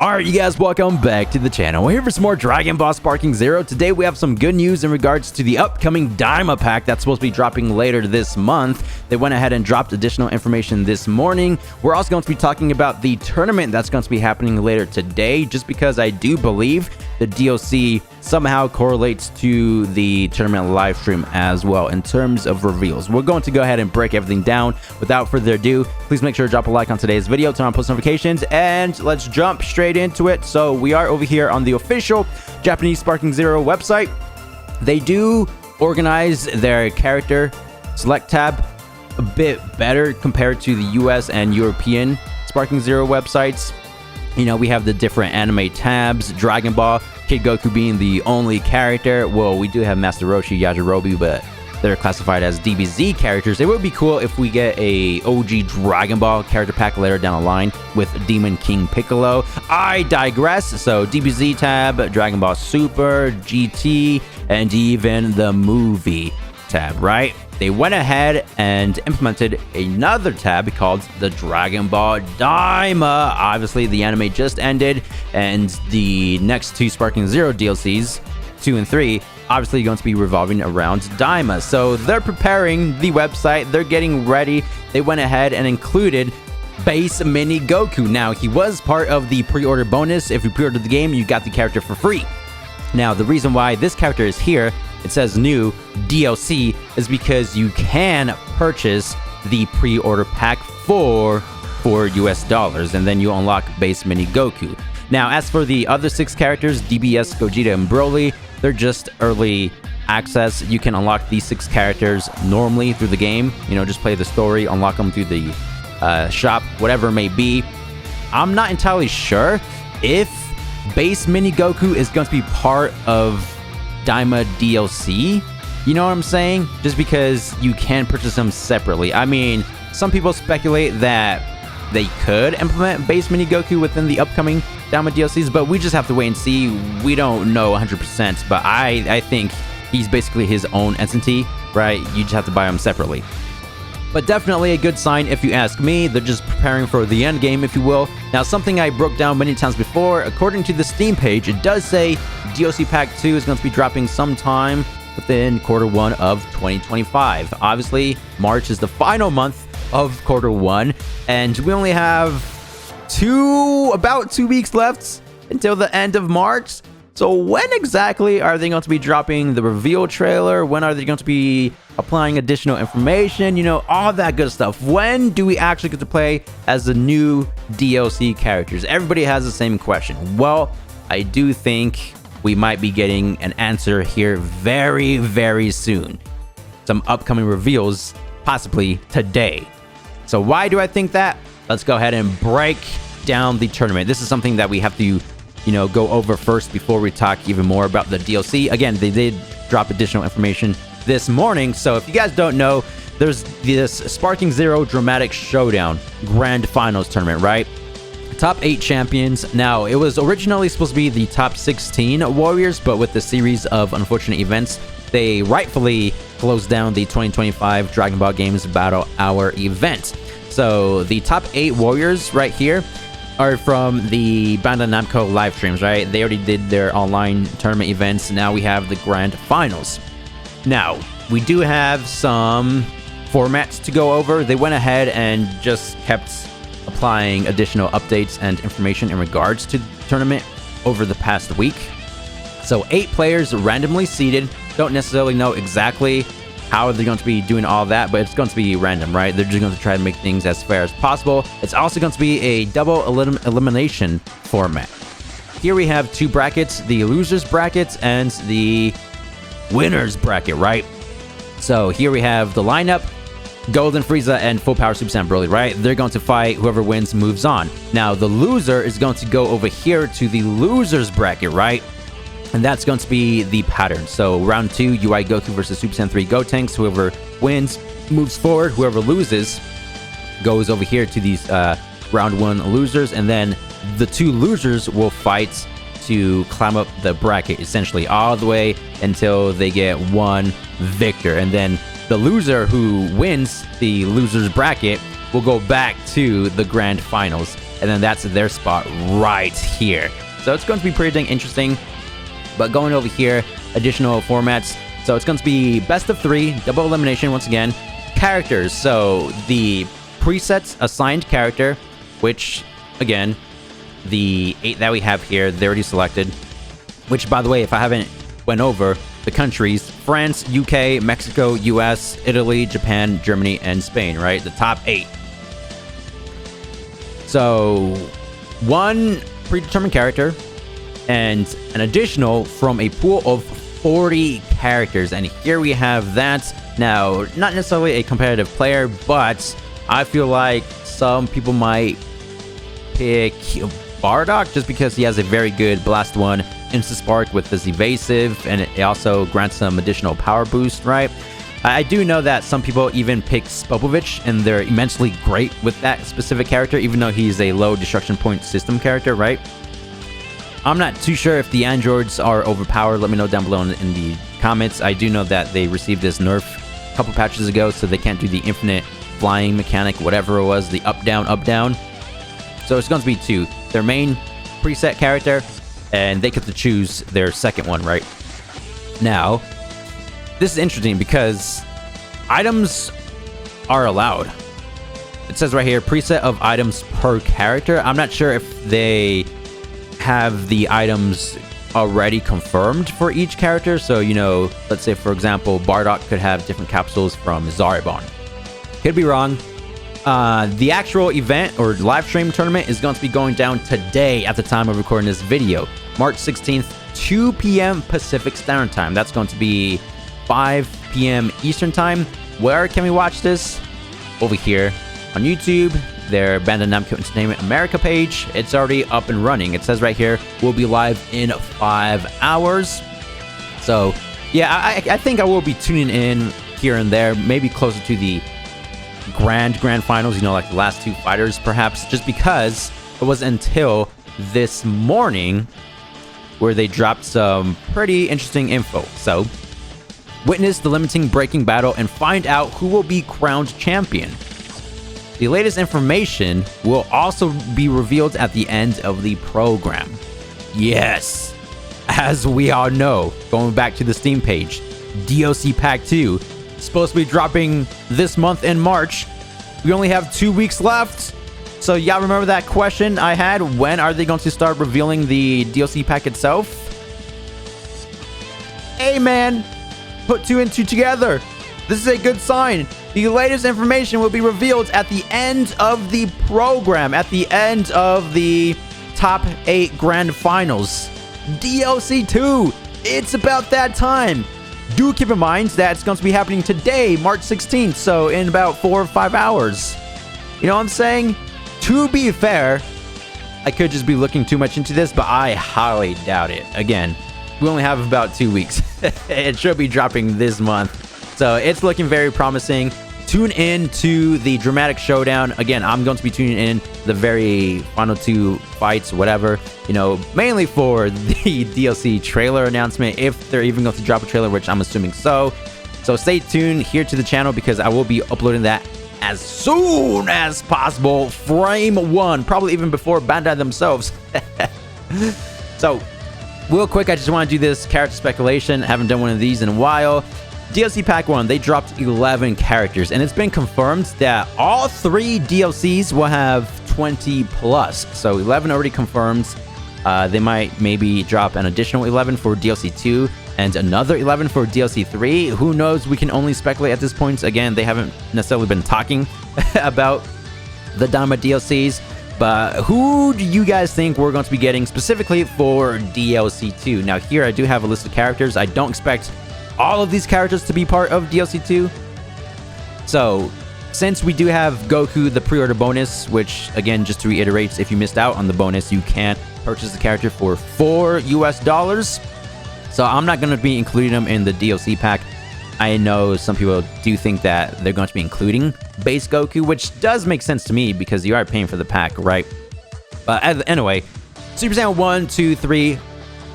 Alright, you guys, welcome back to the channel. We're here for some more Dragon Ball Sparking Zero. Today we have some good news in regards to the upcoming Daima pack that's supposed to be dropping later this month. They went ahead and dropped additional information this morning. We're also going to be talking about the tournament that's going to be happening later today, just because I do believe the DLC somehow correlates to the tournament live stream as well in terms of reveals. We're going to go ahead and break everything down. Without further ado, please make sure to drop a like on today's video, turn on post notifications, and let's jump straight into it. So we are over here on the official Japanese Sparking Zero website. They do organize their character select tab a bit better compared to the US and European Sparking Zero websites. You know, we have the different anime tabs, Dragon Ball, Kid Goku being the only character. Well, we do have Master Roshi, Yajirobe, but they're classified as DBZ characters. It would be cool if we get a OG Dragon Ball character pack later down the line with Demon King Piccolo. I digress. So DBZ tab, Dragon Ball Super, GT, and even the movie tab, right? They went ahead and implemented another tab called the Dragon Ball Daima. Obviously, the anime just ended, and the next two Sparking Zero DLCs, 2 and 3, obviously going to be revolving around Daima. So they're preparing the website. They're getting ready. They went ahead and included Base Mini Goku. Now, he was part of the pre-order bonus. If you pre-ordered the game, you got the character for free. Now, the reason why this character is here, it says new DLC, is because you can purchase the pre-order pack for $4 and then you unlock Base Mini Goku. Now, as for the other 6 characters, DBS, Gogeta, and Broly, they're just early access. You can unlock these 6 characters normally through the game. You know, just play the story, unlock them through the shop, whatever it may be. I'm not entirely sure if Base Mini Goku is going to be part of Daima DLC. You know what I'm saying? Just because you can purchase them separately. I mean, some people speculate that they could implement Base Mini Goku within the upcoming Daima DLCs, but we just have to wait and see. We don't know 100%, but I think he's basically his own entity, right? You just have to buy him separately. But definitely a good sign if you ask me. They're just preparing for the end game, if you will. Now, something I broke down many times before, according to the Steam page, it does say DLC Pack 2 is going to be dropping sometime within Q1 of 2025. Obviously, March is the final month of Q1, and we only have about 2 weeks left until the end of March. So when exactly are they going to be dropping the reveal trailer? When are they going to be applying additional information? You know, all that good stuff. When do we actually get to play as the new DLC characters? Everybody has the same question. Well, I do think we might be getting an answer here very, very soon. Some upcoming reveals, possibly today. So why do I think that? Let's go ahead and break down the tournament. This is something that we have to, you know, go over first before we talk even more about the DLC. Again, they did drop additional information this morning. So if you guys don't know, there's this Sparking Zero Dramatic Showdown Grand Finals tournament, right? Top 8 champions. Now, it was originally supposed to be the top 16 warriors, but with the series of unfortunate events, they rightfully closed down the 2025 Dragon Ball Games Battle Hour event. So the top 8 warriors right here are from the Bandai Namco live streams, right? They already did their online tournament events. Now we have the grand finals. Now, we do have some formats to go over. They went ahead and just kept applying additional updates and information in regards to the tournament over the past week. So 8 players randomly seeded. Don't necessarily know exactly how they're going to be doing all that, but it's going to be random, right? They're just going to try to make things as fair as possible. It's also going to be a double elimination format. Here we have 2 brackets, the losers bracket and the winners bracket, right? So here we have the lineup, Golden Frieza and Full Power Super Saiyan Broly, right? They're going to fight. Whoever wins moves on. Now, the loser is going to go over here to the losers bracket, right? And that's going to be the pattern. So round 2, UI Goku versus Super Saiyan 3 Gotenks. Whoever wins moves forward. Whoever loses goes over here to these round 1 losers. And then the 2 losers will fight to climb up the bracket, essentially all the way until they get 1 victor. And then the loser who wins the losers bracket will go back to the grand finals. and then that's their spot right here. So it's going to be pretty dang interesting. But going over here, additional formats. So it's going to be best of 3, double elimination once again. Characters. So the presets assigned character, which again, the 8 that we have here, they're already selected. Which, by the way, if I haven't went over the countries, France, UK, Mexico, US, Italy, Japan, Germany, and Spain, right? The top 8. So 1 predetermined character and an additional from a pool of 40 characters. And here we have that. Now, not necessarily a competitive player, but I feel like some people might pick Bardock just because he has a very good Blast 1 Insta-Spark with this evasive, and it also grants some additional power boost, right? I do know that some people even pick Spopovich, and they're immensely great with that specific character, even though he's a low destruction point system character, right? I'm not too sure if the androids are overpowered. Let me know down below in the comments. I do know that they received this nerf a couple patches ago, so they can't do the infinite flying mechanic, whatever it was, the up, down, up, down. So it's going to be 2. Their main preset character, and they get to choose their second one, right? Now, this is interesting because items are allowed. It says right here, preset of items per character. I'm not sure if they have the items already confirmed for each character. So, you know, let's say, for example, Bardock could have different capsules from Zaribon. Could be wrong. The actual event or live stream tournament is going to be going down today at the time of recording this video. March 16th, 2 p.m. Pacific Standard Time. That's going to be 5 p.m. Eastern Time. Where can we watch this? Over here on YouTube, their Bandai Namco Entertainment America page. It's already up and running. It says right here, we'll be live in 5 hours. So, yeah, I think I will be tuning in here and there, maybe closer to the grand finals, you know, like the last 2 fighters, perhaps, just because it was until this morning where they dropped some pretty interesting info. So, witness the limiting breaking battle and find out who will be crowned champion. The latest information will also be revealed at the end of the program. Yes, as we all know, going back to the Steam page, DLC Pack 2 is supposed to be dropping this month in March. We only have 2 weeks left. So y'all remember that question I had? When are they going to start revealing the DLC pack itself? Hey man, put 2 and 2 together. This is a good sign. The latest information will be revealed at the end of the program, at the end of the top 8 grand finals. DLC 2, it's about that time. Do keep in mind that it's going to be happening today, March 16th, so in about 4 or 5 hours. You know what I'm saying? To be fair, I could just be looking too much into this, but I highly doubt it. Again, we only have about 2 weeks. It should be dropping this month. So it's looking very promising. Tune in to the dramatic showdown. Again, I'm going to be tuning in the very final 2 fights, whatever, you know, mainly for the DLC trailer announcement, if they're even going to drop a trailer, which I'm assuming so. So stay tuned here to the channel because I will be uploading that as soon as possible. Frame 1, probably even before Bandai themselves. So, real quick, I just want to do this character speculation. I haven't done one of these in a while. DLC Pack 1, they dropped 11 characters, and it's been confirmed that all 3 DLCs will have 20 plus. So 11 already confirmed. They might maybe drop an additional 11 for DLC 2 and another 11 for DLC 3. Who knows? We can only speculate at this point. Again, they haven't necessarily been talking about the Dama DLCs. But who do you guys think we're going to be getting specifically for DLC 2? Now here I do have a list of characters. I don't expect all of these characters to be part of DLC 2. So, since we do have Goku, the pre-order bonus, which, again, just to reiterate, if you missed out on the bonus, you can't purchase the character for $4 US. So, I'm not going to be including them in the DLC pack. I know some people do think that they're going to be including base Goku, which does make sense to me because you are paying for the pack, right? But anyway, Super Saiyan 1, 2, 3,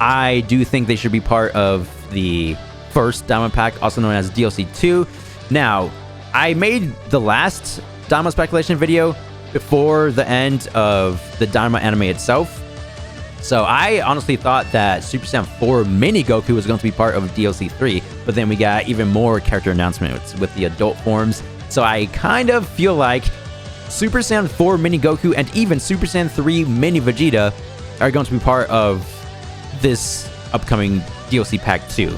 I do think they should be part of the first Diamond Pack, also known as DLC 2. Now, I made the last Diamond speculation video before the end of the Daima anime itself. So I honestly thought that Super Saiyan 4 Mini Goku was going to be part of DLC 3, but then we got even more character announcements with the adult forms. So I kind of feel like Super Saiyan 4 Mini Goku and even Super Saiyan 3 Mini Vegeta are going to be part of this upcoming DLC Pack 2.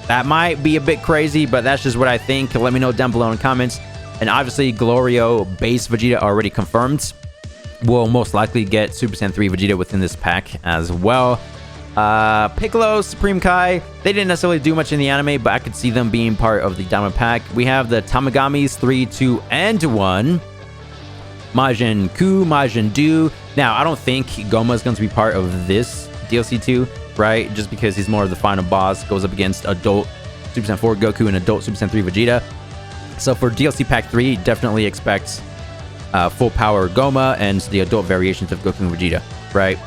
That might be a bit crazy, but that's just what I think. Let me know down below in the comments. And obviously, Glorio base Vegeta already confirmed. We'll most likely get Super Saiyan 3 Vegeta within this pack as well. Piccolo, Supreme Kai, they didn't necessarily do much in the anime, but I could see them being part of the Daima pack. We have the Tamagamis 3, 2, and 1. Majin Ku, Majin Du. Now, I don't think Goma is going to be part of this DLC 2, right? Just because he's more of the final boss, goes up against adult Super Saiyan 4 Goku and adult Super Saiyan 3 Vegeta. So for DLC Pack 3, definitely expect full power Goma and the adult variations of Goku and Vegeta, right?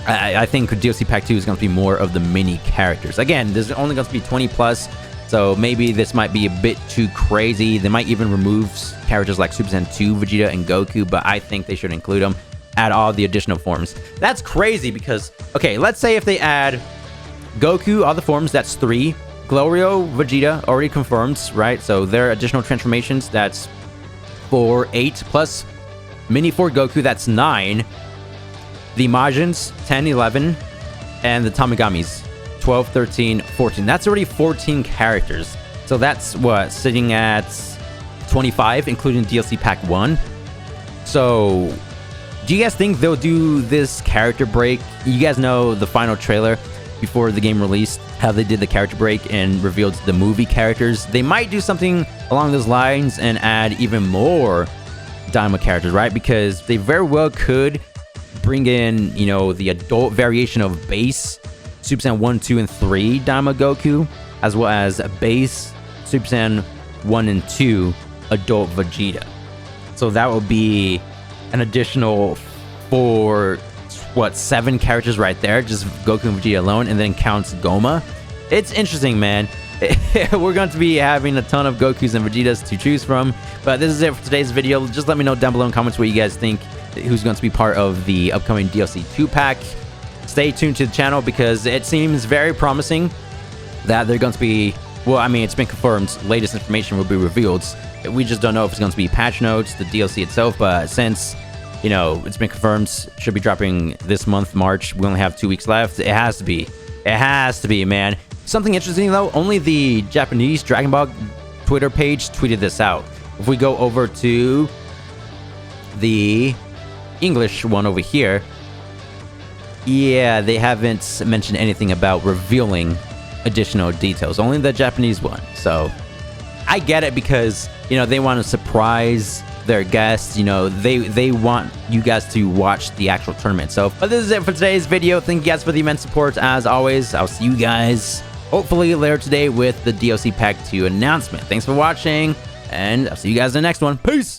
I think DLC Pack 2 is going to be more of the mini characters. Again, there's only going to be 20 plus, so maybe this might be a bit too crazy. They might even remove characters like Super Saiyan 2 Vegeta and Goku, but I think they should include them. Add all the additional forms. That's crazy because, okay, let's say if they add Goku, all the forms, that's 3. Glorio, Vegeta, already confirmed, right? So their additional transformations, that's 4, 8, plus Mini 4 Goku, that's 9. The Majins, 10, 11, and the Tamagamis, 12, 13, 14. That's already 14 characters. So that's what, sitting at 25, including DLC Pack 1. So do you guys think they'll do this character break? You guys know the final trailer before the game released, how they did the character break and revealed the movie characters. They might do something along those lines and add even more Daima characters, right? Because they very well could bring in, you know, the adult variation of base Super Saiyan 1, 2, and 3 Daima Goku, as well as base Super Saiyan 1 and 2 adult Vegeta. So that would be an additional 7 characters right there, just Goku and Vegeta alone, and then counts Goma. It's interesting, man. We're going to be having a ton of Gokus and Vegetas to choose from, but this is it for today's video. Just let me know down below in comments what you guys think, who's going to be part of the upcoming DLC 2 pack. Stay tuned to the channel because it seems very promising that they're going to be, well, I mean, it's been confirmed, latest information will be revealed. We just don't know if it's going to be patch notes, the DLC itself, but since, you know, it's been confirmed, should be dropping this month, March. We only have 2 weeks left. It has to be. It has to be, man. Something interesting, though, only the Japanese Dragon Ball Twitter page tweeted this out. If we go over to the English one over here, yeah, they haven't mentioned anything about revealing additional details. Only the Japanese one. So I get it because, you know, they want to surprise their guests. You know, they want you guys to watch the actual tournament. So, but this is it for today's video. Thank you guys for the immense support. As always, I'll see you guys hopefully later today with the DLC Pack 2 announcement. Thanks for watching, and I'll see you guys in the next one. Peace!